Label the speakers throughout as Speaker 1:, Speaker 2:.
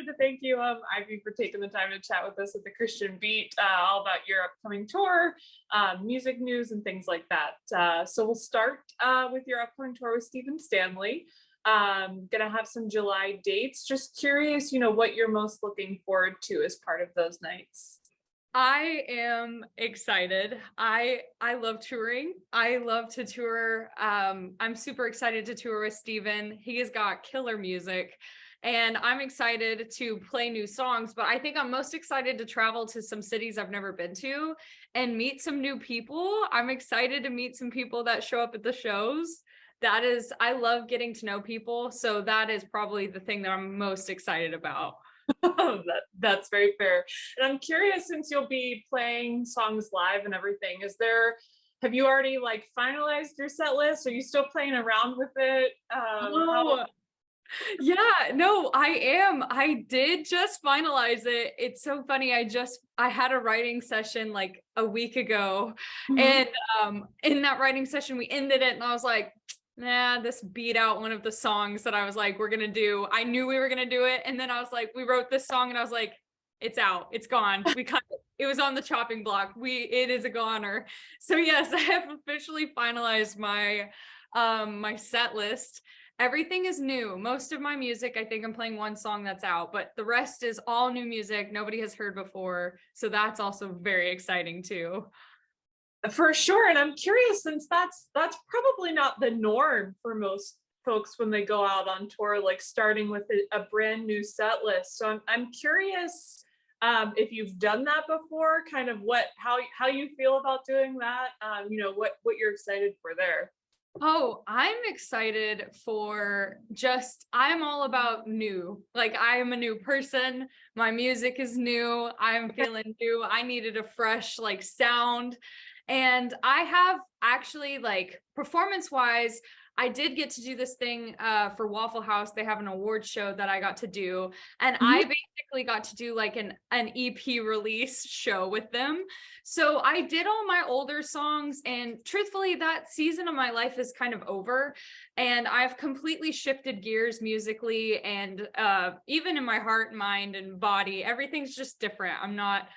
Speaker 1: to thank you, Ivey, for taking the time to chat with us at the Christian Beat, all about your upcoming tour, music news, and things like that. So we'll start with your upcoming tour with Stephen Stanley. Gonna have some July dates. Just curious, what you're most looking forward to as part of those nights.
Speaker 2: I am excited. I love touring. I love to tour. I'm super excited to tour with Stephen. He has got killer music, and I'm excited to play new songs, but I think I'm most excited to travel to some cities I've never been to and meet some new people. I'm excited to meet some people that show up at the shows. I love getting to know people. So that is probably the thing that I'm most excited about.
Speaker 1: That's very fair. And I'm curious, since you'll be playing songs live and everything, have you already finalized your set list? Are you still playing around with it?
Speaker 2: Yeah, no, I am. I did just finalize it. It's so funny. I had a writing session like a week ago, and in that writing session, we ended it, and I was like, nah, this beat out one of the songs that I was like, we're gonna do. I knew we were gonna do it, and then I was like, we wrote this song, and I was like, it's out, it's gone. We cut it. It was on the chopping block. It is a goner. So yes, I have officially finalized my my set list. Everything is new. Most of my music, I think I'm playing one song that's out, but the rest is all new music nobody has heard before. So that's also very exciting too.
Speaker 1: For sure. And I'm curious, since that's probably not the norm for most folks when they go out on tour, like starting with a brand new set list. So I'm curious if you've done that before, kind of how you feel about doing that, what you're excited for there.
Speaker 2: Oh, I'm excited for I'm all about new. Like, I am a new person. My music is new. I'm feeling new. I needed a fresh sound. And I have actually, performance wise, I did get to do this thing for Waffle House. They have an award show that I got to do. And I basically got to do an EP release show with them. So I did all my older songs, and truthfully, that season of my life is kind of over. And I've completely shifted gears musically, and even in my heart, mind, and body, everything's just different. I'm not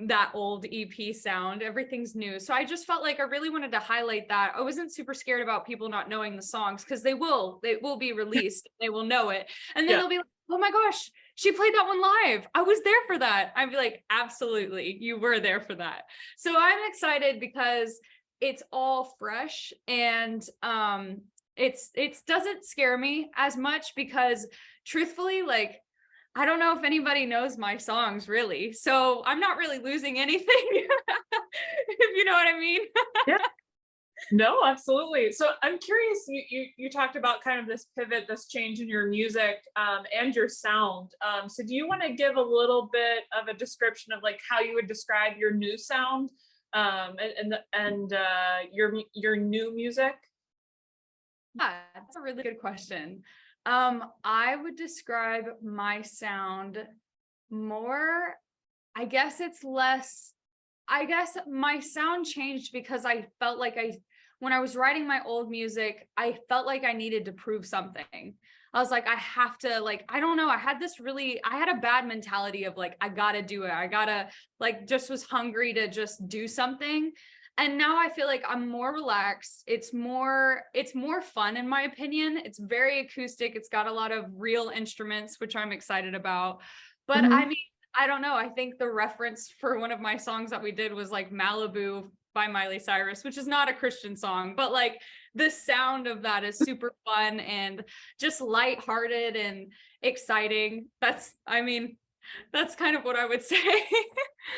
Speaker 2: that old EP sound. Everything's new. So I just felt like I really wanted to highlight that. I wasn't super scared about people not knowing the songs, because they will be released. They will know it. And then they'll be like, oh my gosh, she played that one live. I was there for that. I'd be like, absolutely, you were there for that. So I'm excited because it's all fresh, and it doesn't scare me as much, because truthfully, I don't know if anybody knows my songs really, so I'm not really losing anything, if you know what I mean.
Speaker 1: Yeah. No, absolutely. So I'm curious, you talked about kind of this pivot, this change in your music and your sound. So do you want to give a little bit of a description of how you would describe your new sound and your new music?
Speaker 2: Yeah, that's a really good question. I would describe my sound more, I guess my sound changed because I felt like when I was writing my old music, I felt like I needed to prove something. I was like, I have to, I don't know. I had a bad mentality of I gotta do it. I gotta, just was hungry to just do something. And now I feel like I'm more relaxed. It's more fun, in my opinion. It's very acoustic. It's got a lot of real instruments, which I'm excited about. But I mean, I don't know. I think the reference for one of my songs that we did was Malibu by Miley Cyrus, which is not a Christian song, but the sound of that is super fun and just lighthearted and exciting. That's kind of what I would say.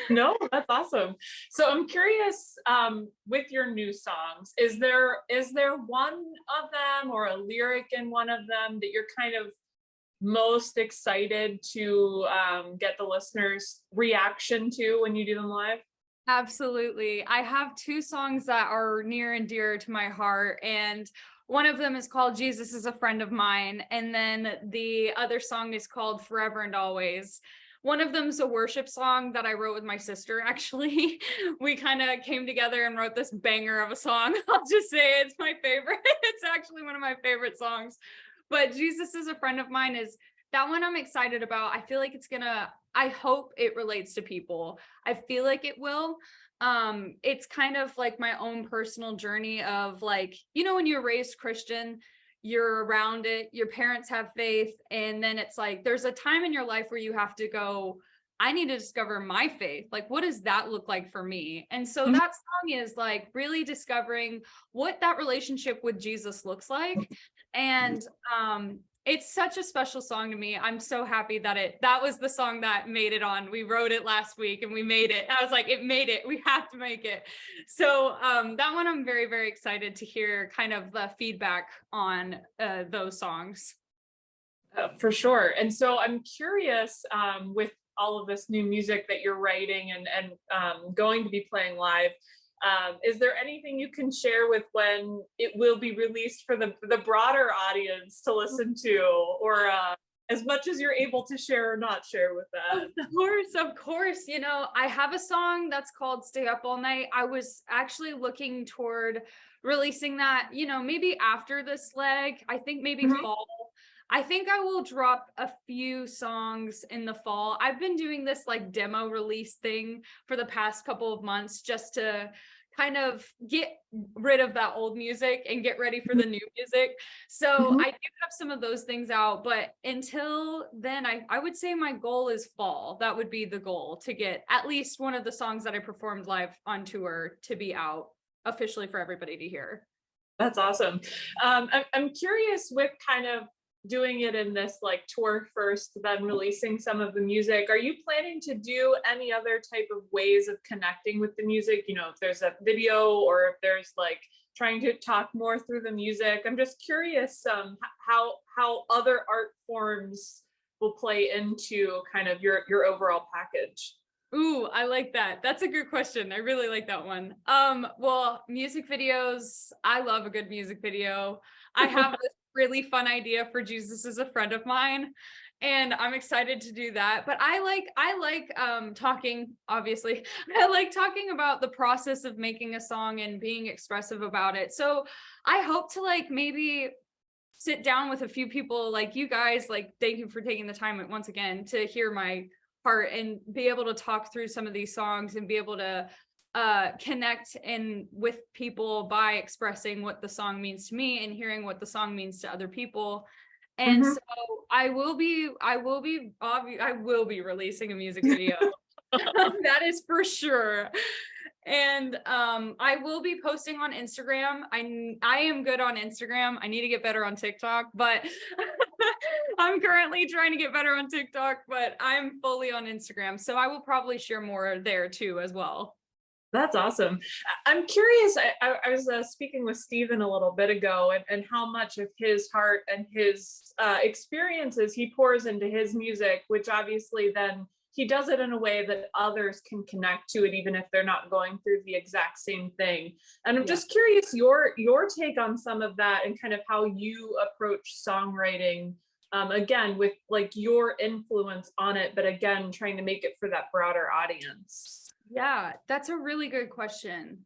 Speaker 1: No, that's awesome. So I'm curious, with your new songs, is there one of them or a lyric in one of them that you're kind of most excited to get the listeners' reaction to when you do them live?
Speaker 2: Absolutely. I have two songs that are near and dear to my heart, and one of them is called Jesus is a Friend of Mine, and then the other song is called Forever and Always. One of them's a worship song that I wrote with my sister, actually. We kind of came together and wrote this banger of a song. I'll just say it's my favorite. It's actually one of my favorite songs. But Jesus is a Friend of Mine is that one I'm excited about. I feel like I hope it relates to people. I feel like it will. It's kind of like my own personal journey of like, when you're raised Christian, you're around it, your parents have faith, and then it's like there's a time in your life where you have to go, I need to discover my faith. Like, what does that look like for me? And so
Speaker 1: Mhm.
Speaker 2: that song is like really discovering what that relationship with Jesus looks like. And it's such a special song to me. I'm so happy that was the song that made it on. We wrote it last week and we made it. I was like, it made it. We have to make it. So that one I'm very, very excited to hear kind of the feedback on those songs.
Speaker 1: For sure. And so I'm curious, with all of this new music that you're writing and going to be playing live, is there anything you can share with when it will be released for the broader audience to listen to, or as much as you're able to share or not share with that?
Speaker 2: Of course. I have a song that's called Stay Up All Night. I was actually looking toward releasing that, maybe after this leg. I think maybe
Speaker 1: Mhm.
Speaker 2: fall. I think I will drop a few songs in the fall. I've been doing this like demo release thing for the past couple of months just to kind of get rid of that old music and get ready for the new music. So
Speaker 1: Mhm.
Speaker 2: I do have some of those things out, but until then, I would say my goal is fall. That would be the goal, to get at least one of the songs that I performed live on tour to be out officially for everybody to hear.
Speaker 1: That's awesome. I'm curious, with kind of doing it in this like tour first, then releasing some of the music. Are you planning to do any other type of ways of connecting with the music? If there's a video, or if there's like trying to talk more through the music. I'm just curious, how other art forms will play into kind of your overall package.
Speaker 2: Ooh, I like that. That's a good question. I really like that one. Well, music videos, I love a good music video. I have this really fun idea for Jesus is a Friend of Mine, and I'm excited to do that. But I like talking, obviously. I like talking about the process of making a song and being expressive about it. So I hope to like maybe sit down with a few people like you guys. Like, thank you for taking the time once again to hear my heart and be able to talk through some of these songs and be able to connect with people by expressing what the song means to me and hearing what the song means to other people. And
Speaker 1: Mhm.
Speaker 2: so I will be releasing a music video. That is for sure. And I will be posting on Instagram. I am good on Instagram. I need to get better on TikTok, but I'm currently trying to get better on TikTok, but I'm fully on Instagram. So I will probably share more there too as well.
Speaker 1: That's awesome. I'm curious. I was speaking with Stephen a little bit ago, and how much of his heart and his experiences he pours into his music, which obviously then he does it in a way that others can connect to it, even if they're not going through the exact same thing. And I'm
Speaker 2: Yeah.
Speaker 1: just curious your take on some of that, and kind of how you approach songwriting. Again, with like your influence on it, but again, trying to make it for that broader audience.
Speaker 2: Yeah, that's a really good question.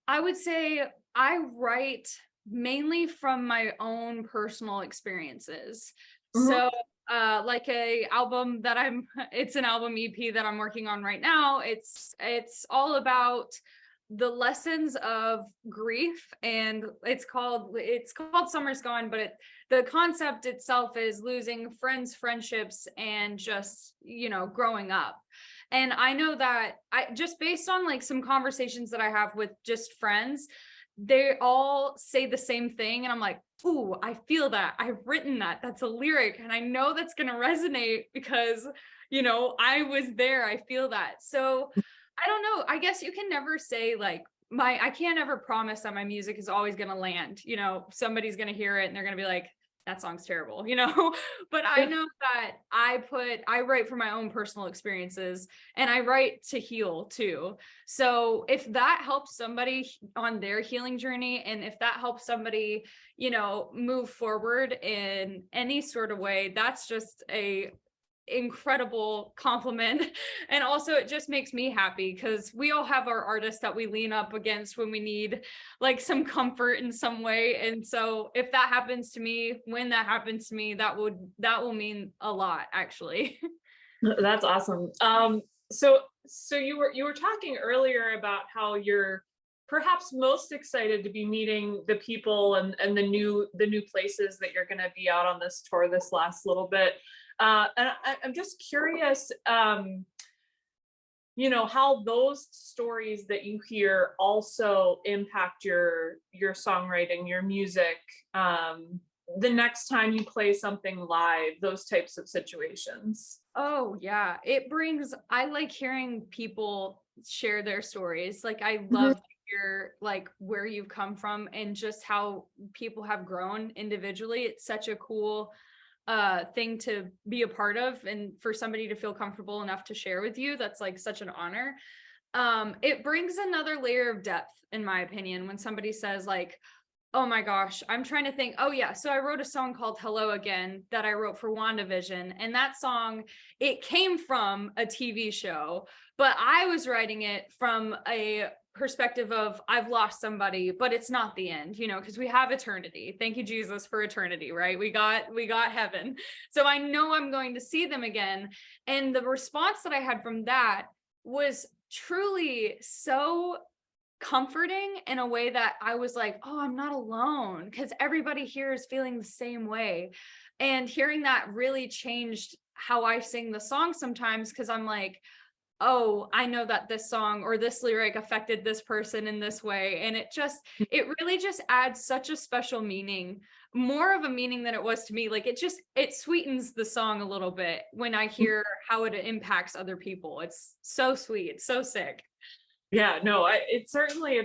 Speaker 2: I would say I write mainly from my own personal experiences.
Speaker 1: Mhm.
Speaker 2: So, like it's an album EP that I'm working on right now. It's all about the lessons of grief, and it's called Summer's Gone, but the concept itself is losing friends, friendships, and just, growing up. And I know that I just based on like some conversations that I have with just friends, they all say the same thing. And I'm like, ooh, I feel that. I've written that. That's a lyric. And I know that's going to resonate because, I was there. I feel that. So I don't know. I guess you can never say like, I can't ever promise that my music is always going to land. Somebody's going to hear it and they're going to be like, that song's terrible, but I
Speaker 1: Yeah.
Speaker 2: know that I write from my own personal experiences, and I write to heal too. So if that helps somebody on their healing journey, and if that helps somebody, move forward in any sort of way, that's just incredible compliment. And also it just makes me happy because we all have our artists that we lean up against when we need like some comfort in some way. And so if that happens to me, when that happens to me, that will mean a lot, actually.
Speaker 1: That's awesome. So you were talking earlier about how you're perhaps most excited to be meeting the people and the new places that you're going to be out on this tour this last little bit. I'm just curious, how those stories that you hear also impact your songwriting, your music. The next time you play something live, those types of situations.
Speaker 2: Oh yeah, I like hearing people share their stories. Like I love to hear like where you've come from and just how people have grown individually. It's such a cool thing to be a part of, and for somebody to feel comfortable enough to share with you, that's like such an honor. It brings another layer of depth, in my opinion, when somebody says like, oh my gosh, I'm trying to think. Oh yeah, so I wrote a song called Hello Again that I wrote for WandaVision, and that song, it came from a TV show, but I was writing it from a perspective of I've lost somebody, but it's not the end, because we have eternity. Thank you, Jesus, for eternity, right? We got heaven. So I know I'm going to see them again. And the response that I had from that was truly so comforting in a way that I was like, oh, I'm not alone, because everybody here is feeling the same way. And hearing that really changed how I sing the song sometimes, because I'm like, oh, I know that this song or this lyric affected this person in this way. And it really just adds such a special meaning, more of a meaning than it was to me. Like it sweetens the song a little bit when I hear how it impacts other people. It's so sweet. It's so sick.
Speaker 1: Yeah, no, it's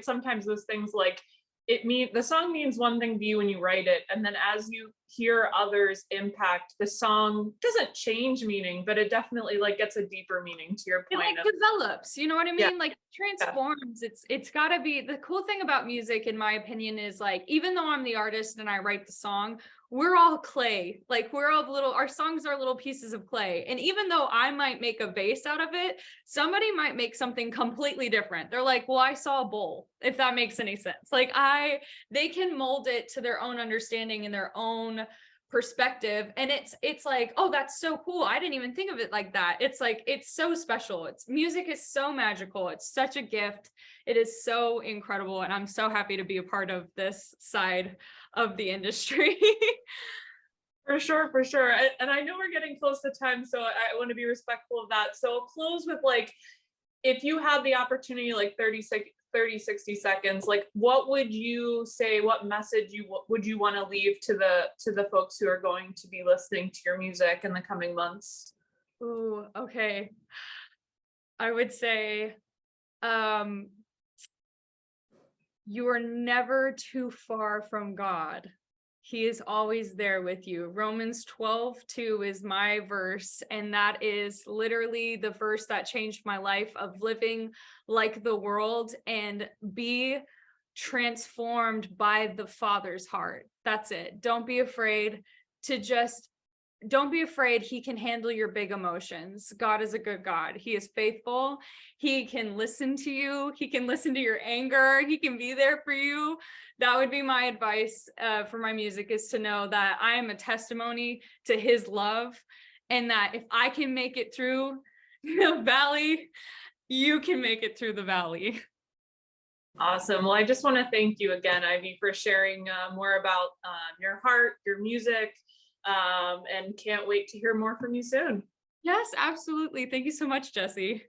Speaker 1: sometimes those things like the song means one thing to you when you write it, and then as you hear others impact, the song doesn't change meaning, but it definitely like gets a deeper meaning, to your
Speaker 2: It
Speaker 1: point
Speaker 2: like
Speaker 1: of.
Speaker 2: develops, you know what I
Speaker 1: Yeah,
Speaker 2: mean? Like transforms. It's gotta be, the cool thing about music, in my opinion, is like, even though I'm the artist and I write the song, we're all clay. Like our songs are little pieces of clay. And even though I might make a vase out of it, somebody might make something completely different. They're like, well, I saw a bowl, if that makes any sense. Like they can mold it to their own understanding and their own perspective, and it's like, oh, that's so cool, I didn't even think of it like that. It's like, it's so special. Music is so magical. It's such a gift. It is so incredible, and I'm so happy to be a part of this side of the industry.
Speaker 1: for sure, for sure. And I know we're getting close to time, so I want to be respectful of that. So I'll close with like, if you had the opportunity, like 60 seconds, like what would you say, what message would you want to leave to the folks who are going to be listening to your music in the coming months?
Speaker 2: Ooh, okay. I would say, you are never too far from God. He is always there with you. Romans 12:2 is my verse, and that is literally the verse that changed my life, of living like the world and be transformed by the Father's heart. That's it. Don't be afraid to just don't be afraid. He can handle your big emotions. God is a good God. He is faithful. He can listen to you. He can listen to your anger. He can be there for you. That would be my advice for my music, is to know that I am a testimony to his love, and that if I can make it through the valley, you can make it through the valley.
Speaker 1: Awesome. Well, I just want to thank you again, Ivy, for sharing more about your heart, your music, and can't wait to hear more from you soon.
Speaker 2: Yes, absolutely. Thank you so much, Jesse.